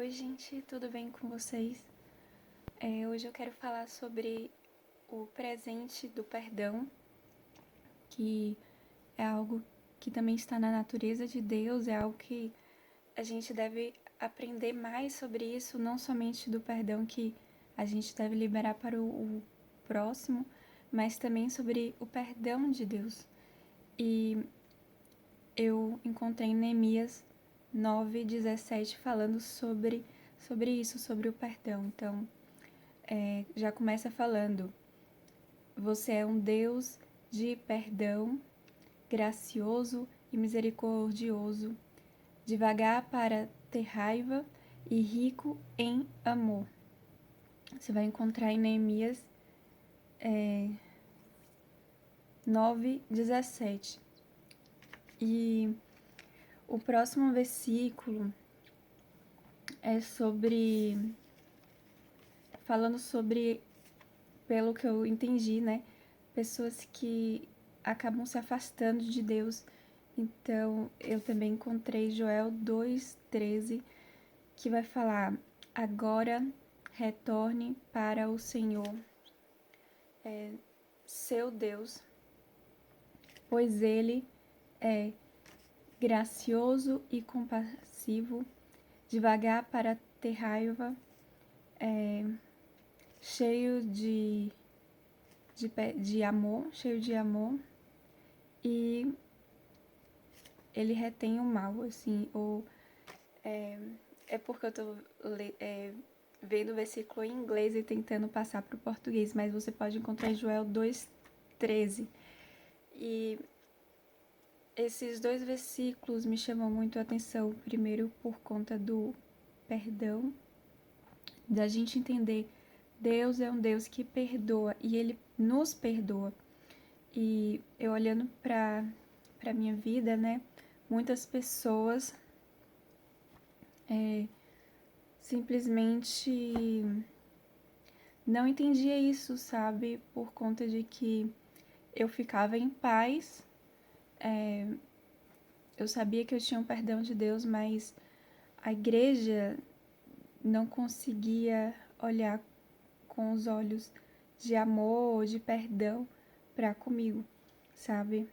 Oi, gente, tudo bem com vocês? Hoje eu quero falar sobre o presente do perdão, que é algo que também está na natureza de Deus, é algo que a gente deve aprender mais sobre isso, não somente do perdão que a gente deve liberar para o próximo, mas também sobre o perdão de Deus. E eu encontrei em Neemias 9:17 falando sobre isso, sobre o perdão. Então, já começa falando: você é um Deus de perdão, gracioso e misericordioso, devagar para ter raiva e rico em amor. Você vai encontrar em Neemias 9:17. E o próximo versículo é falando sobre, pelo que eu entendi, né, pessoas que acabam se afastando de Deus. Então, eu também encontrei Joel 2:13, que vai falar: agora retorne para o Senhor, seu Deus, pois Ele é gracioso e compassivo, devagar para ter raiva, cheio de amor, e ele retém o mal, assim, ou é porque eu tô vendo o versículo em inglês e tentando passar para o português, mas você pode encontrar em Joel 2:13. E esses dois versículos me chamam muito a atenção, primeiro por conta do perdão, da gente entender Deus é um Deus que perdoa e Ele nos perdoa. E eu olhando para minha vida, né, muitas pessoas simplesmente não entendia isso, sabe? Por conta de que eu ficava em paz, eu sabia que eu tinha um perdão de Deus, mas a igreja não conseguia olhar com os olhos de amor, de perdão para comigo, sabe?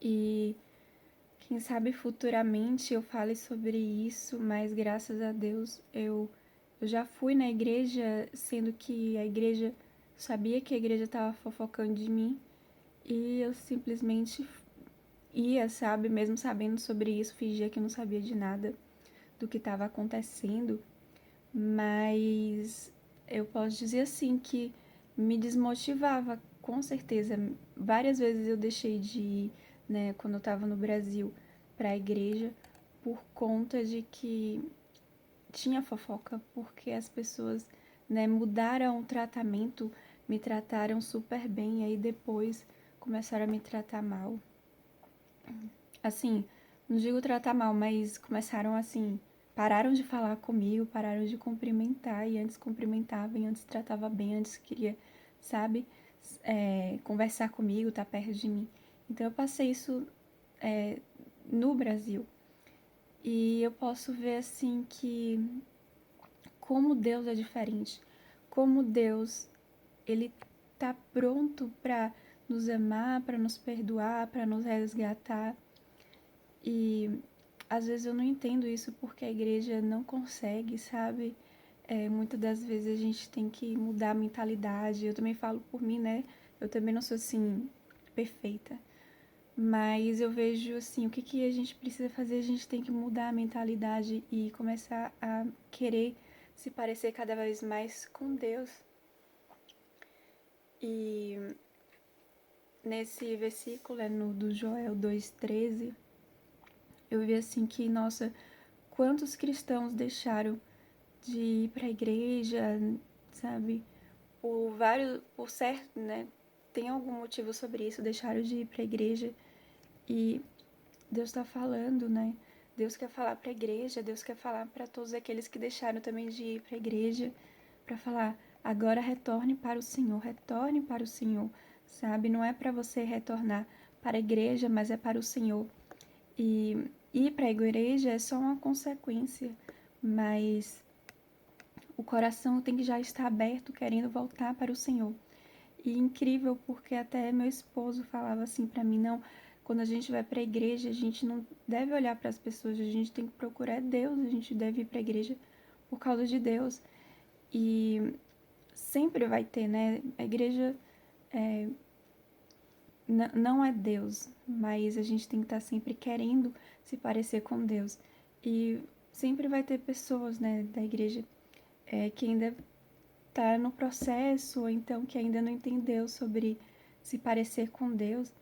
E quem sabe futuramente eu fale sobre isso, mas graças a Deus eu já fui na igreja, sendo que a igreja sabia que a igreja estava fofocando de mim e eu simplesmente ia, sabe, mesmo sabendo sobre isso, fingia que não sabia de nada do que estava acontecendo, mas eu posso dizer assim que me desmotivava, com certeza. Várias vezes eu deixei de ir, né, quando eu estava no Brasil, para a igreja por conta de que tinha fofoca, porque as pessoas, né, mudaram o tratamento, me trataram super bem e aí depois começaram a me tratar mal. Assim, não digo tratar mal, mas começaram assim, pararam de falar comigo, pararam de cumprimentar, e antes cumprimentava, e antes tratava bem, antes queria, sabe, conversar comigo, estar perto de mim. Então eu passei isso no Brasil. E eu posso ver assim que como Deus é diferente, como Deus ele tá pronto para nos amar, para nos perdoar, para nos resgatar. E às vezes eu não entendo isso porque a igreja não consegue, sabe? Muitas das vezes a gente tem que mudar a mentalidade. Eu também falo por mim, né? Eu também não sou assim perfeita. Mas eu vejo assim, o que a gente precisa fazer? A gente tem que mudar a mentalidade e começar a querer se parecer cada vez mais com Deus. E nesse versículo, no do Joel 2:13, eu vi assim que, nossa, quantos cristãos deixaram de ir para a igreja, sabe? Por certo, né? Tem algum motivo sobre isso, deixaram de ir para a igreja e Deus está falando, né? Deus quer falar para a igreja, Deus quer falar para todos aqueles que deixaram também de ir para a igreja, para falar: agora retorne para o Senhor, sabe? Não é para você retornar para a igreja, mas é para o Senhor. E ir para a igreja é só uma consequência, mas o coração tem que já estar aberto, querendo voltar para o Senhor. E incrível, porque até meu esposo falava assim para mim, não, quando a gente vai para a igreja, a gente não deve olhar para as pessoas, a gente tem que procurar Deus, a gente deve ir para a igreja por causa de Deus. E sempre vai ter, né? A igreja não é Deus, mas a gente tem que estar sempre querendo se parecer com Deus. E sempre vai ter pessoas, né, da igreja que ainda tá no processo, ou então que ainda não entendeu sobre se parecer com Deus.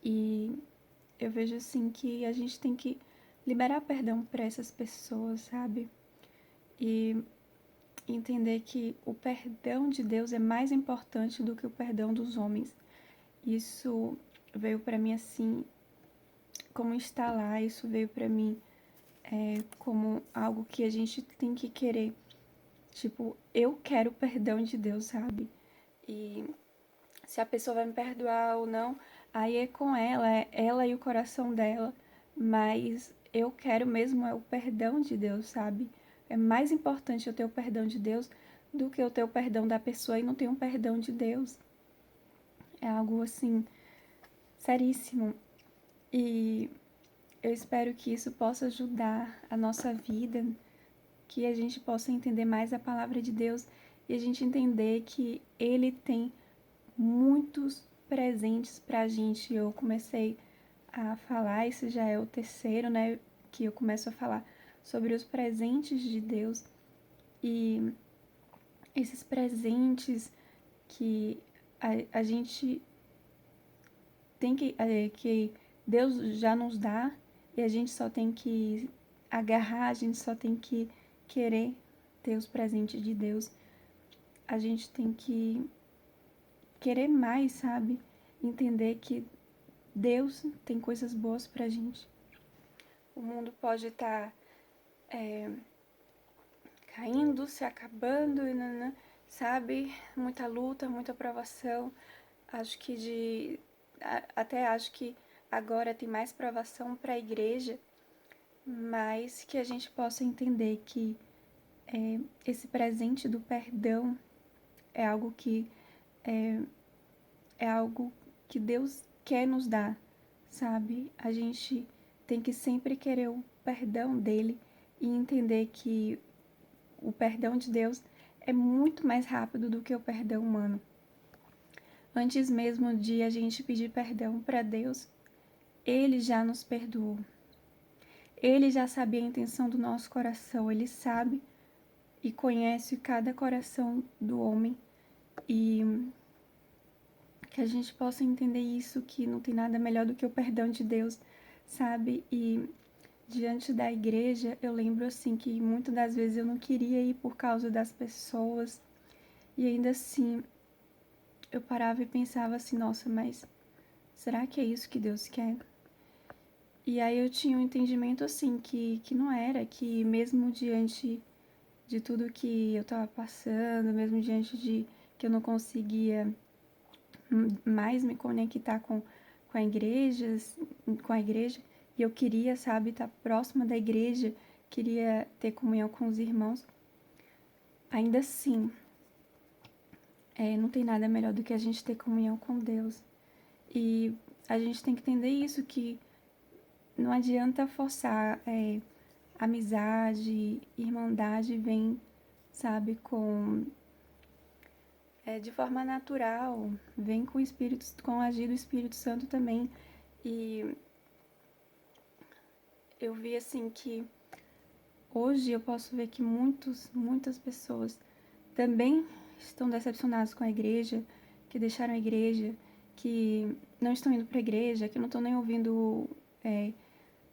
E eu vejo assim que a gente tem que liberar perdão para essas pessoas, sabe? E entender que o perdão de Deus é mais importante do que o perdão dos homens. Isso veio para mim assim, como instalar, isso veio para mim como algo que a gente tem que querer. Tipo, eu quero o perdão de Deus, sabe? E se a pessoa vai me perdoar ou não, aí é com ela, é ela e o coração dela. Mas eu quero mesmo é o perdão de Deus, sabe? É mais importante eu ter o perdão de Deus do que eu ter o perdão da pessoa e não ter um perdão de Deus. É algo assim, seríssimo. E eu espero que isso possa ajudar a nossa vida, que a gente possa entender mais a palavra de Deus e a gente entender que Ele tem muitos presentes pra gente. Eu comecei a falar, esse já é o terceiro, né, que eu começo a falar sobre os presentes de Deus. E esses presentes que a gente tem que Deus já nos dá e a gente só tem que agarrar, a gente só tem que querer ter os presentes de Deus. A gente tem que querer mais, sabe? Entender que Deus tem coisas boas pra gente. O mundo pode estar caindo, se acabando, e nanã, sabe? Muita luta, muita provação. Acho que até acho que agora tem mais provação para a igreja, mas que a gente possa entender que esse presente do perdão é algo que é algo que Deus quer nos dar, sabe? A gente tem que sempre querer o perdão dele e entender que o perdão de Deus é muito mais rápido do que o perdão humano. Antes mesmo de a gente pedir perdão para Deus, Ele já nos perdoou. Ele já sabia a intenção do nosso coração, Ele sabe e conhece cada coração do homem. E que a gente possa entender isso, que não tem nada melhor do que o perdão de Deus, sabe? E diante da igreja, eu lembro assim que muitas das vezes eu não queria ir por causa das pessoas. E ainda assim, eu parava e pensava assim, nossa, mas será que é isso que Deus quer? E aí eu tinha um entendimento assim, que não era, que mesmo diante de tudo que eu estava passando, mesmo diante de que eu não conseguia mais me conectar com a igreja, e eu queria, sabe, estar próxima da igreja, queria ter comunhão com os irmãos. Ainda assim, não tem nada melhor do que a gente ter comunhão com Deus. E a gente tem que entender isso, que não adianta forçar. Amizade, irmandade vem, sabe, de forma natural, vem com o agir do Espírito Santo também. E eu vi assim que hoje eu posso ver que muitas pessoas também estão decepcionadas com a igreja, que deixaram a igreja, que não estão indo para a igreja, que não estão nem ouvindo,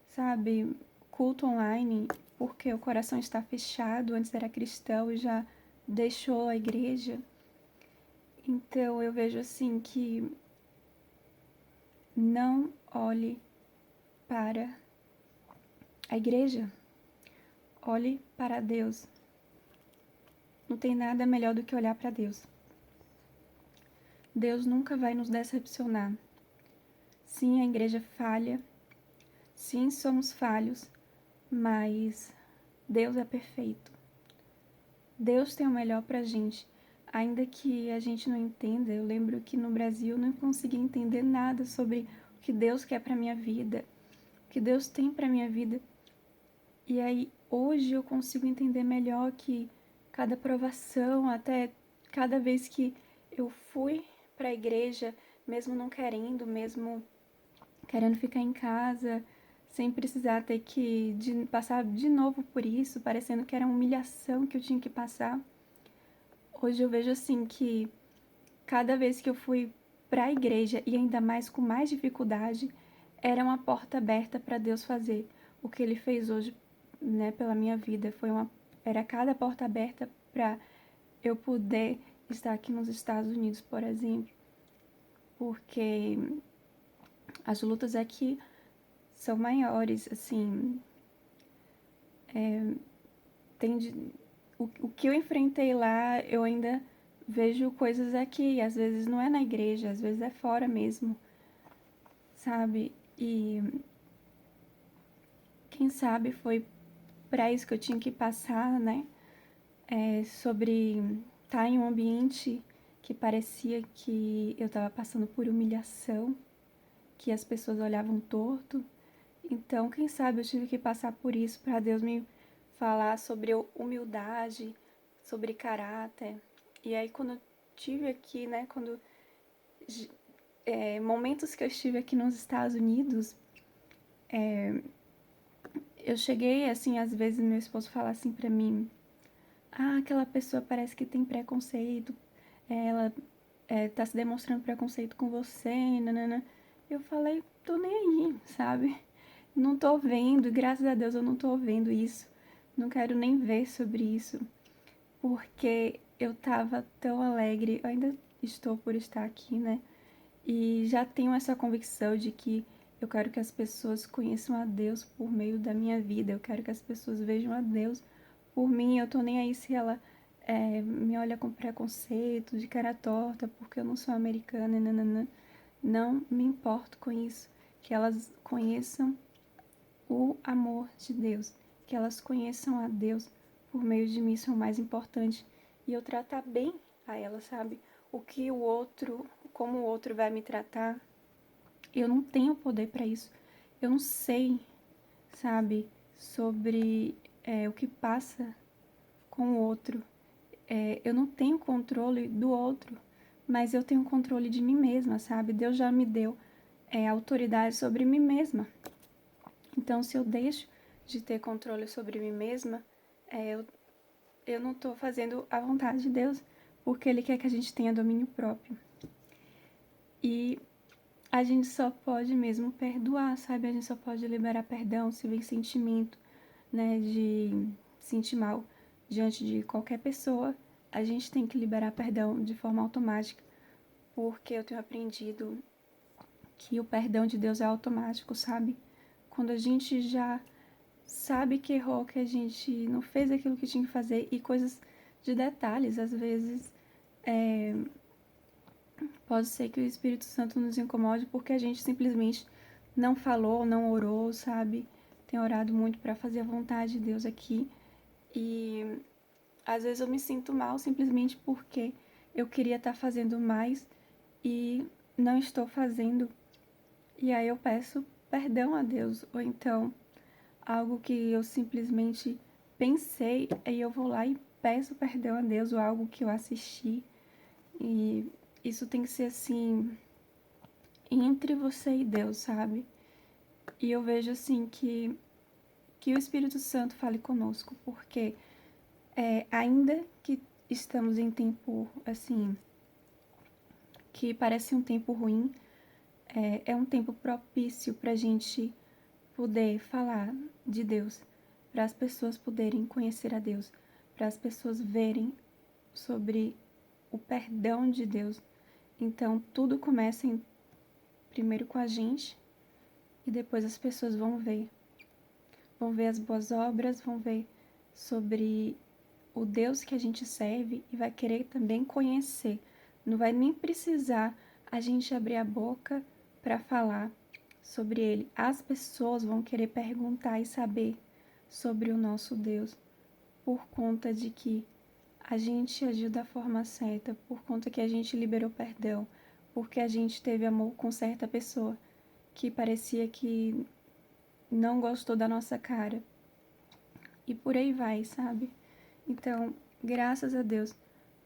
sabe, culto online, porque o coração está fechado, antes era cristão e já deixou a igreja. Então eu vejo assim que não olhe para a igreja, olhe para Deus. Não tem nada melhor do que olhar para Deus. Deus nunca vai nos decepcionar. Sim, a igreja falha. Sim, somos falhos, mas Deus é perfeito. Deus tem o melhor pra gente. Ainda que a gente não entenda, eu lembro que no Brasil eu não conseguia entender nada sobre o que Deus quer pra minha vida, o que Deus tem pra minha vida. E aí, hoje eu consigo entender melhor que cada provação, até cada vez que eu fui para a igreja, mesmo não querendo, mesmo querendo ficar em casa, sem precisar ter que passar de novo por isso, parecendo que era uma humilhação que eu tinha que passar. Hoje eu vejo assim que cada vez que eu fui para a igreja, e ainda mais com mais dificuldade, era uma porta aberta para Deus fazer o que Ele fez hoje, né, pela minha vida. Era cada porta aberta para eu poder estar aqui nos Estados Unidos, por exemplo, porque as lutas aqui são maiores, assim, o que eu enfrentei lá, eu ainda vejo coisas aqui, às vezes não é na igreja, às vezes é fora mesmo, sabe? E quem sabe foi para isso que eu tinha que passar, né? Sobre estar em um ambiente que parecia que eu estava passando por humilhação, que as pessoas olhavam torto. Então, quem sabe eu tive que passar por isso para Deus me falar sobre humildade, sobre caráter. E aí, quando eu tive aqui, né, momentos que eu estive aqui nos Estados Unidos, eu cheguei, assim, às vezes meu esposo fala assim pra mim: ah, aquela pessoa parece que tem preconceito, ela tá se demonstrando preconceito com você, nanana. Eu falei, tô nem aí, sabe? Não tô vendo, graças a Deus eu não tô vendo isso. Não quero nem ver sobre isso, porque eu tava tão alegre, eu ainda estou por estar aqui, né? E já tenho essa convicção de que eu quero que as pessoas conheçam a Deus por meio da minha vida. Eu quero que as pessoas vejam a Deus por mim. Eu tô nem aí se ela me olha com preconceito, de cara torta, porque eu não sou americana, nananã. Não me importo com isso. Que elas conheçam o amor de Deus. Que elas conheçam a Deus por meio de mim. Isso é o mais importante. E eu tratar bem a elas, sabe? Como o outro vai me tratar, eu não tenho poder para isso. Eu não sei, sabe, sobre o que passa com o outro. Eu não tenho controle do outro, mas eu tenho controle de mim mesma, sabe? Deus já me deu autoridade sobre mim mesma. Então, se eu deixo de ter controle sobre mim mesma, eu não estou fazendo a vontade de Deus, porque Ele quer que a gente tenha domínio próprio. E a gente só pode mesmo perdoar, sabe? A gente só pode liberar perdão se vem sentimento, né, de sentir mal diante de qualquer pessoa. A gente tem que liberar perdão de forma automática, porque eu tenho aprendido que o perdão de Deus é automático, sabe? Quando a gente já sabe que errou, que a gente não fez aquilo que tinha que fazer, e coisas de detalhes, às vezes pode ser que o Espírito Santo nos incomode porque a gente simplesmente não falou, não orou, sabe? Tenho orado muito para fazer a vontade de Deus aqui. E às vezes eu me sinto mal simplesmente porque eu queria estar fazendo mais e não estou fazendo. E aí eu peço perdão a Deus. Ou então, algo que eu simplesmente pensei, aí eu vou lá e peço perdão a Deus, ou algo que eu assisti. E isso tem que ser assim, entre você e Deus, sabe? E eu vejo assim que o Espírito Santo fale conosco, porque ainda que estamos em tempo assim, que parece um tempo ruim, é um tempo propício para a gente poder falar de Deus, para as pessoas poderem conhecer a Deus, para as pessoas verem sobre o perdão de Deus. Então tudo começa primeiro com a gente e depois as pessoas vão ver as boas obras, vão ver sobre o Deus que a gente serve e vai querer também conhecer. Não vai nem precisar a gente abrir a boca para falar sobre ele. As pessoas vão querer perguntar e saber sobre o nosso Deus, por conta de que a gente agiu da forma certa, por conta que a gente liberou perdão, porque a gente teve amor com certa pessoa que parecia que não gostou da nossa cara. E por aí vai, sabe? Então, graças a Deus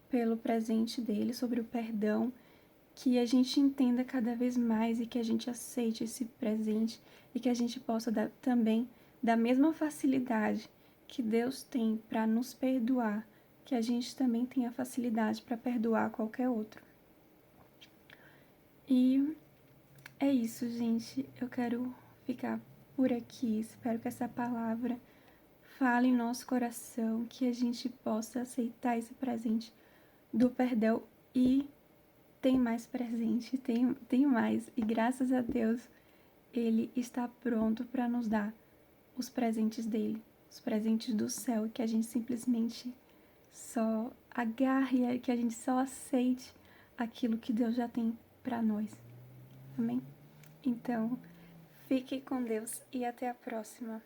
pelo presente dele, sobre o perdão, que a gente entenda cada vez mais e que a gente aceite esse presente e que a gente possa dar também da mesma facilidade que Deus tem para nos perdoar, que a gente também tenha facilidade para perdoar qualquer outro. E é isso, gente. Eu quero ficar por aqui. Espero que essa palavra fale em nosso coração, que a gente possa aceitar esse presente do perdão e tem mais presente, tem mais. E graças a Deus, Ele está pronto para nos dar os presentes dele, os presentes do céu, que a gente simplesmente só agarre, que a gente só aceite aquilo que Deus já tem para nós. Amém? Então, fique com Deus e até a próxima.